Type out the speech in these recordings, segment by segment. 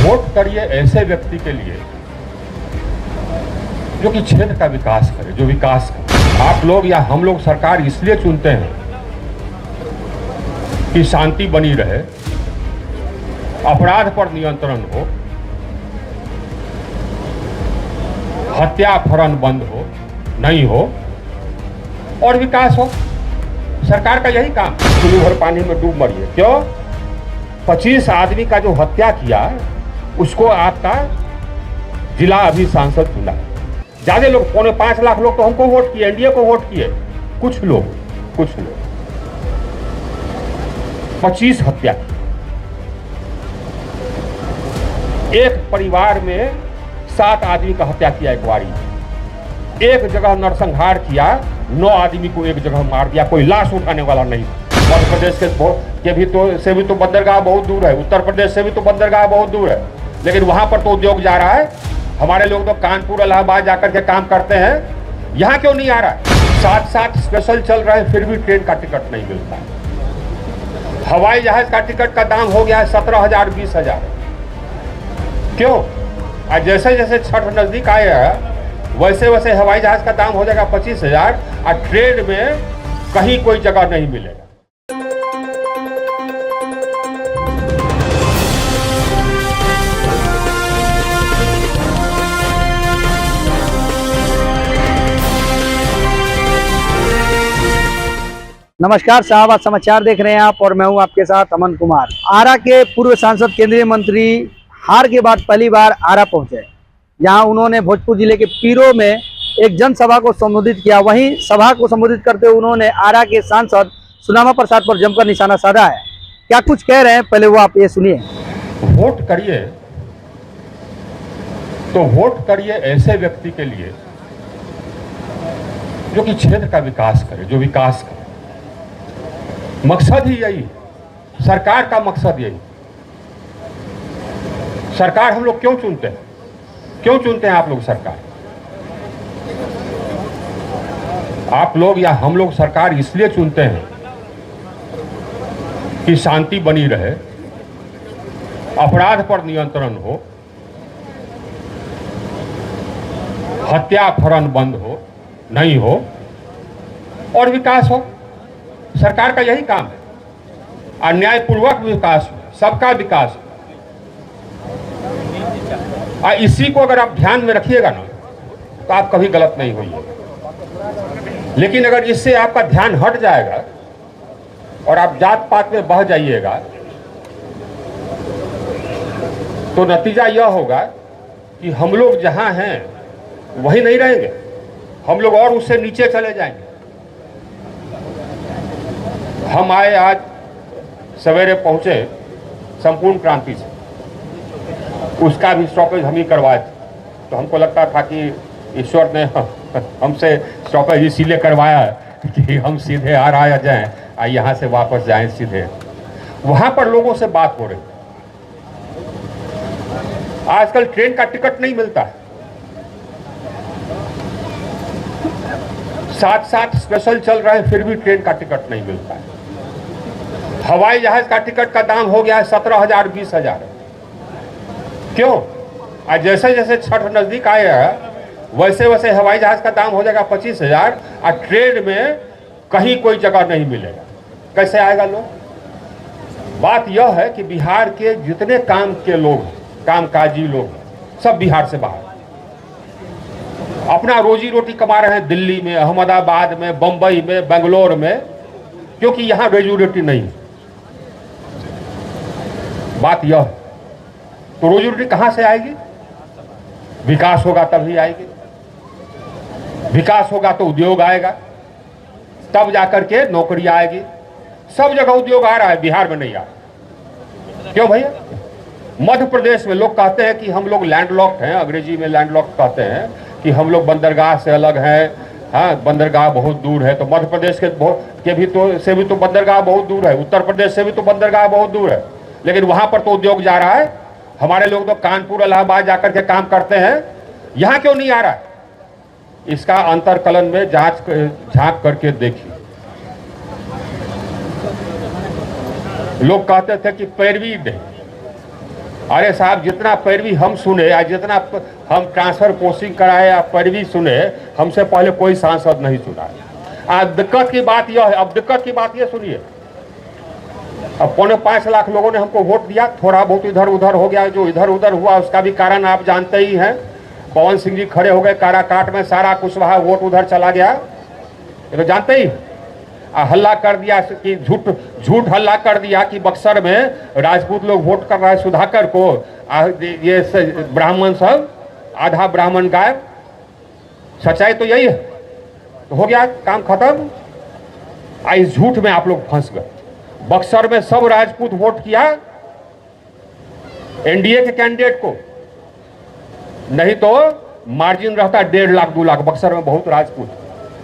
Vote करिए ऐसे व्यक्ति के लिए जो कि क्षेत्र का विकास करे, जो विकास करे। आप लोग या हम लोग सरकार इसलिए चुनते हैं कि शांति बनी रहे, अपराध पर नियंत्रण हो, हत्या अपहरण बंद हो, नहीं हो और विकास हो। सरकार का यही काम। चुल्लू भर पानी में डूब मरिए। क्यों? 25 आदमी का जो हत्या किया उसको आपका जिला अभी सांसद चुना। ज्यादा लोग, 4.5 लाख लोग तो हमको वोट किए, एनडीए को वोट किए। कुछ लोग 25 हत्या की। एक परिवार में 7 आदमी का हत्या किया एक बारी। एक जगह नरसंहार किया, 9 आदमी को एक जगह मार दिया। कोई लाश उठाने वाला नहीं। मध्य प्रदेश से भी तो बंदरगाह बहुत दूर है, उत्तर प्रदेश से भी तो बंदरगाह बहुत दूर है, लेकिन वहां पर तो उद्योग जा रहा है। हमारे लोग तो कानपुर इलाहाबाद जाकर के काम करते हैं, यहाँ क्यों नहीं आ रहा है? 7 स्पेशल चल रहे हैं, फिर भी ट्रेन का टिकट नहीं मिलता है। हवाई जहाज का टिकट का दाम हो गया है 17,000 20,000। क्यों? आज जैसे जैसे छठ नजदीक आएगा वैसे वैसे हवाई जहाज का दाम हो जाएगा 25,000 और ट्रेन में कहीं कोई जगह नहीं मिलेगा। नमस्कार साहब, आज समाचार देख रहे हैं आप और मैं हूं आपके साथ अमन कुमार। आरा के पूर्व सांसद केंद्रीय मंत्री हार के बाद पहली बार आरा पहुंचे, जहां उन्होंने भोजपुर जिले के पीरो में एक जनसभा को संबोधित किया। वहीं सभा को संबोधित करते हुए उन्होंने आरा के सांसद सुदामा प्रसाद पर जमकर निशाना साधा है। क्या कुछ कह रहे हैं, पहले वो आप ये सुनिए। वोट करिए तो वोट करिए ऐसे व्यक्ति के लिए जो कि क्षेत्र का विकास करे, जो विकास करे। मकसद ही यही, सरकार का मकसद यही। सरकार हम लोग क्यों चुनते हैं? क्यों चुनते हैं आप लोग सरकार? आप लोग या हम लोग सरकार इसलिए चुनते हैं कि शांति बनी रहे, अपराध पर नियंत्रण हो, हत्या अपहरण बंद हो, नहीं हो और विकास हो। सरकार का यही काम है। अन्यायपूर्वक विकास, सबका विकास। इसी को अगर आप ध्यान में रखिएगा ना तो आप कभी गलत नहीं होइए। लेकिन अगर इससे आपका ध्यान हट जाएगा और आप जात पात में बह जाइएगा तो नतीजा यह होगा कि हम लोग जहां हैं वही नहीं रहेंगे, हम लोग और उससे नीचे चले जाएंगे। हम आए आज सवेरे पहुंचे संपूर्ण क्रांति से, उसका भी स्टॉपेज हम ही करवाए थे। तो हमको लगता था कि ईश्वर ने हमसे स्टॉपेज इसीलिए करवाया कि हम सीधे आ रहा जाएं और यहाँ से वापस जाएं सीधे। वहाँ पर लोगों से बात हो रही। आजकल ट्रेन का टिकट नहीं मिलता है। 7 स्पेशल चल रहे हैं, फिर भी ट्रेन का टिकट नहीं मिलता है। हवाई जहाज का टिकट का दाम हो गया है 17,000 20,000। क्यों? आज जैसे जैसे छठ नजदीक आएगा वैसे वैसे हवाई जहाज का दाम हो जाएगा 25,000 और ट्रेन में कहीं कोई जगह नहीं मिलेगा। कैसे आएगा लोग? बात यह है कि बिहार के जितने काम के लोग, कामकाजी लोग, सब बिहार से बाहर अपना रोजी रोटी कमा रहे हैं। दिल्ली में, अहमदाबाद में, बंबई में, बेंगलोर में, क्योंकि यहां रोजी रोटी नहीं है। बात यह है। तो रोजी रोटी कहां से आएगी? विकास होगा तभी आएगी। विकास होगा तो उद्योग आएगा, तब जाकर के नौकरी आएगी। सब जगह उद्योग आ रहा है, बिहार में नहीं आ रहा। क्यों भैया? मध्य प्रदेश में लोग कहते हैं कि हम लोग लैंडलॉक्ड हैं, अंग्रेजी में लैंडलॉक्ड कहते हैं कि हम लोग बंदरगाह से अलग हैं। हाँ, बंदरगाह बहुत दूर है। तो मध्य प्रदेश से भी तो बंदरगाह बहुत दूर है, उत्तर प्रदेश से भी तो बंदरगाह बहुत दूर है, लेकिन वहां पर तो उद्योग जा रहा है। हमारे लोग तो कानपुर इलाहाबाद जाकर के काम करते हैं, यहाँ क्यों नहीं आ रहा है? इसका अंतरकलन में झांक करके देखिए। लोग कहते थे कि पैरवी नहीं, अरे साहब, जितना पैरवी हम सुने या जितना हम ट्रांसफर पोस्टिंग कराए या पैरवी सुने, हमसे पहले कोई सांसद नहीं सुना। आज दिक्कत की बात यह है, अब दिक्कत की बात यह सुनिए, अब 5.25 लाख लोगों ने हमको वोट दिया, थोड़ा बहुत इधर उधर हो गया, जो इधर उधर हुआ उसका भी कारण आप जानते ही हैं। पवन सिंह जी खड़े हो गए काराकाट में, सारा कुशवाहा वोट उधर चला गया, ये तो जानते ही। हल्ला कर दिया कि झूठ हल्ला कर दिया कि बक्सर में राजपूत लोग वोट कर रहा है सुधाकर को, ये ब्राह्मण सब आधा ब्राह्मण गायब। सच्चाई तो यही है, तो हो गया काम खत्म। इस झूठ में आप लोग फंस गए। बक्सर में सब राजपूत वोट किया एनडीए के कैंडिडेट को, नहीं तो मार्जिन रहता 1.5 लाख 2 लाख। बक्सर में बहुत राजपूत,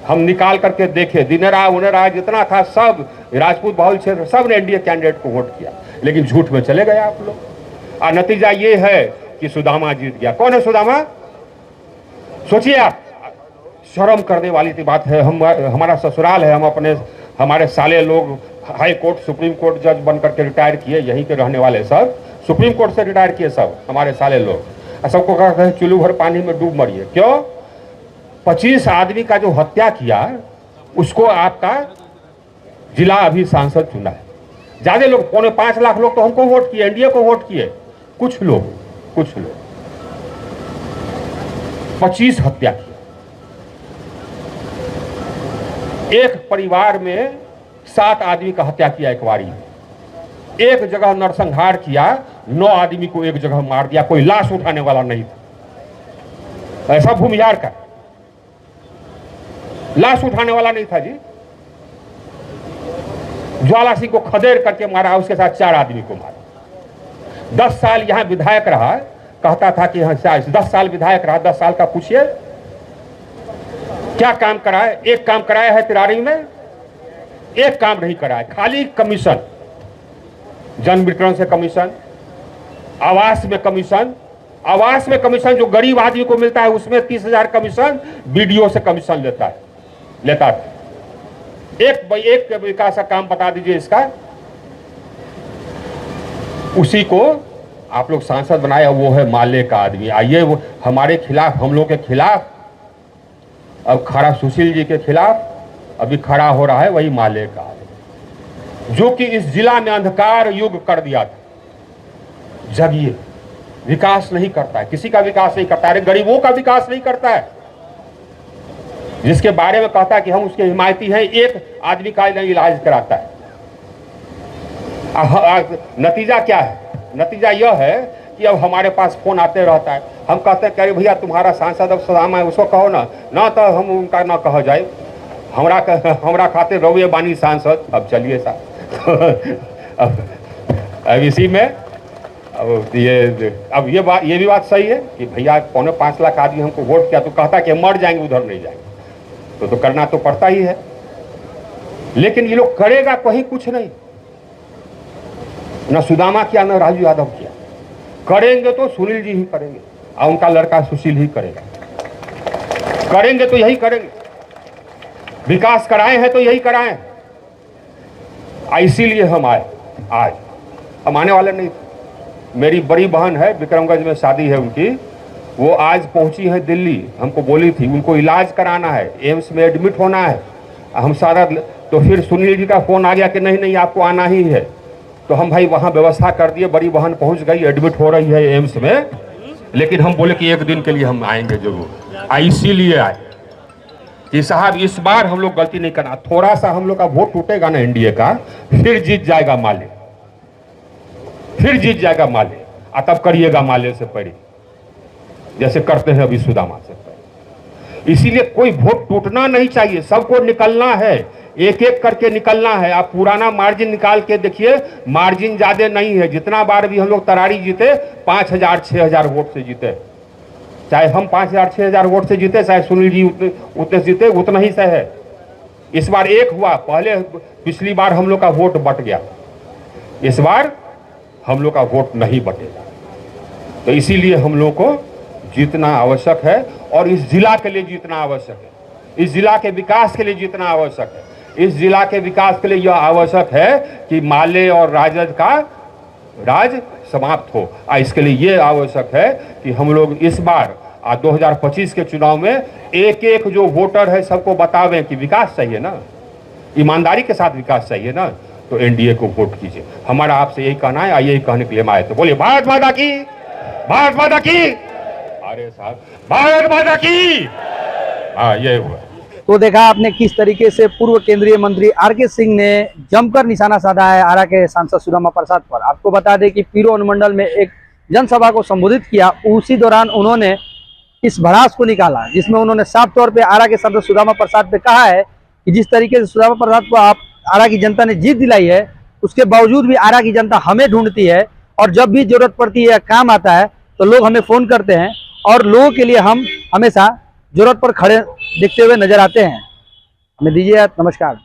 हम निकाल करके देखे, दिनरा उनरा जितना था सब राजपूत बहुल क्षेत्र, सब ने एनडीए कैंडिडेट को वोट किया, लेकिन झूठ में चले गए आप लोग। और नतीजा ये है कि सुदामा जीत गया। कौन है सुदामा? सोचिए आप, शर्म करने वाली बात है। हमारा ससुराल है, हम हमारे साले लोग हाई कोर्ट सुप्रीम कोर्ट जज बन करके रिटायर किए, यहीं के रहने वाले सब सुप्रीम कोर्ट से रिटायर किए सब हमारे साले लोग। सबको कहते हैं चुल्लू भर पानी में डूब मरिए। क्यों? 25 आदमी का जो हत्या किया उसको आपका जिला अभी सांसद चुना है। ज्यादा लोग 5.25 लाख लोग तो हमको वोट किए, एनडीए को वोट किए। कुछ लोग 25 हत्या किया। एक परिवार में 7 आदमी का हत्या किया एक बारी। एक जगह नरसंहार किया, 9 आदमी को एक जगह मार दिया, कोई लाश उठाने वाला नहीं था। ऐसा भूमिहार का लाश उठाने वाला नहीं था जी। ज्वाला सिंह को खदेड़ करके मारा, उसके साथ 4 आदमी को मारा। 10 साल यहां विधायक रहा, कहता था कि 10 साल विधायक रहा। 10 साल का पूछिए क्या काम कराए? एक काम कराया है तिरारी में? एक काम नहीं कराया, खाली कमीशन। जन वितरण से कमीशन, आवास में कमीशन, आवास में कमीशन जो गरीब आदमी को मिलता है उसमें 30,000 कमीशन बीडीओ से कमीशन लेता था। एक विकास का काम बता दीजिए इसका। उसी को आप लोग सांसद बनाया, वो है माले का आदमी। आइए वो हमारे खिलाफ, हम लोग के खिलाफ, अब खड़ा सुशील जी के खिलाफ अभी खड़ा हो रहा है वही माले का आदमी, जो कि इस जिला में अंधकार युग कर दिया था। जगिए, विकास नहीं करता है, किसी का विकास नहीं करता है, गरीबों का विकास नहीं करता है। जिसके बारे में कहता है कि हम उसके हिमायती हैं, एक आदमी का इलाज कराता है। नतीजा क्या है? नतीजा यह है कि अब हमारे पास फोन आते रहता है। हम कहते हैं कि अरे भैया तुम्हारा सांसद अब सुदामा है, उसको कहो ना तो हम उनका ना कहा जाए, हमरा खाते रहुए बानी सांसद। अब चलिए साहब अब इसी में अब ये भी बात सही है कि भैया 5.25 लाख आदमी हमको वोट किया, तो कहता कि मर जाएंगे उधर नहीं जाएंगे, तो करना तो पड़ता ही है। लेकिन ये लोग करेगा कहीं कुछ नहीं, न सुदामा किया न राजू यादव किया। करेंगे तो सुनील जी ही करेंगे और उनका लड़का सुशील ही करेगा। करेंगे तो यही करेंगे, विकास कराए हैं तो यही कराए। इसीलिए हम आए। आज हम आने वाले नहीं थे। मेरी बड़ी बहन है, विक्रमगंज में शादी है उनकी, वो आज पहुंची है दिल्ली। हमको बोली थी उनको इलाज कराना है, एम्स में एडमिट होना है। हम सारा, तो फिर सुनील जी का फोन आ गया कि नहीं आपको आना ही है। तो हम भाई वहाँ व्यवस्था कर दिए, बड़ी बहन पहुँच गई, एडमिट हो रही है एम्स में। लेकिन हम बोले कि एक दिन के लिए हम आएंगे जरूर। इसीलिए आए कि साहब इस बार हम लोग गलती नहीं करना। थोड़ा सा हम लोग का वोट टूटेगा ना एनडीए का, फिर जीत जाएगा माले, फिर जीत जाएगा माले। तब करिएगा माले से पहले, जैसे करते हैं अभी सुदामा से पहले। इसीलिए कोई वोट टूटना नहीं चाहिए, सबको निकलना है, एक एक करके निकलना है। आप पुराना मार्जिन निकाल के देखिए, मार्जिन ज्यादा नहीं है। जितना बार भी हम लोग तरारी जीते 5,000 6,000 वोट से जीते, चाहे हम 5,000 6,000 वोट से जीते, चाहे सुनील जी उतने जीते, उतना ही सही है। इस बार एक हुआ, पहले पिछली बार हम लोग का वोट बट गया, इस बार हम लोग का वोट नहीं बटेगा। तो इसीलिए हम लोग को जीतना आवश्यक है, और इस जिला के लिए जीतना आवश्यक है, इस जिला के विकास के लिए जीतना आवश्यक है। इस जिला के विकास के लिए यह आवश्यक है कि माले और राजद का राज समाप्त हो। इसके लिए ये आवश्यक है कि हम लोग इस बार 2025 के चुनाव में एक एक जो वोटर है सबको बतावें कि विकास चाहिए ना, ईमानदारी के साथ विकास चाहिए ना, तो एनडीए को वोट कीजिए। हमारा आपसे यही कहना है, यही कहने के लिए हम आए। तो बोलिए भारत माता की, भारत माता की। अरे साहब, भारत माता की। हाँ, ये हुआ। तो देखा आपने किस तरीके से पूर्व केंद्रीय मंत्री आर.के. सिंह ने जमकर निशाना साधा है आरा के सांसद सुदामा प्रसाद पर। आपको बता दें कि पीरो अनुमंडल में एक जनसभा को संबोधित किया, उसी दौरान उन्होंने इस भड़ास को निकाला, जिसमें उन्होंने साफ तौर पे आरा के सांसद सुदामा प्रसाद पे कहा है कि जिस तरीके से सुदामा प्रसाद को आप आरा की जनता ने जीत दिलाई है, उसके बावजूद भी आरा की जनता हमें ढूंढती है, और जब भी जरूरत पड़ती है, काम आता है, तो लोग हमें फोन करते हैं और लोगों के लिए हम हमेशा जरूरत पर खड़े दिखते हुए नजर आते हैं। हमें दीजिए, नमस्कार।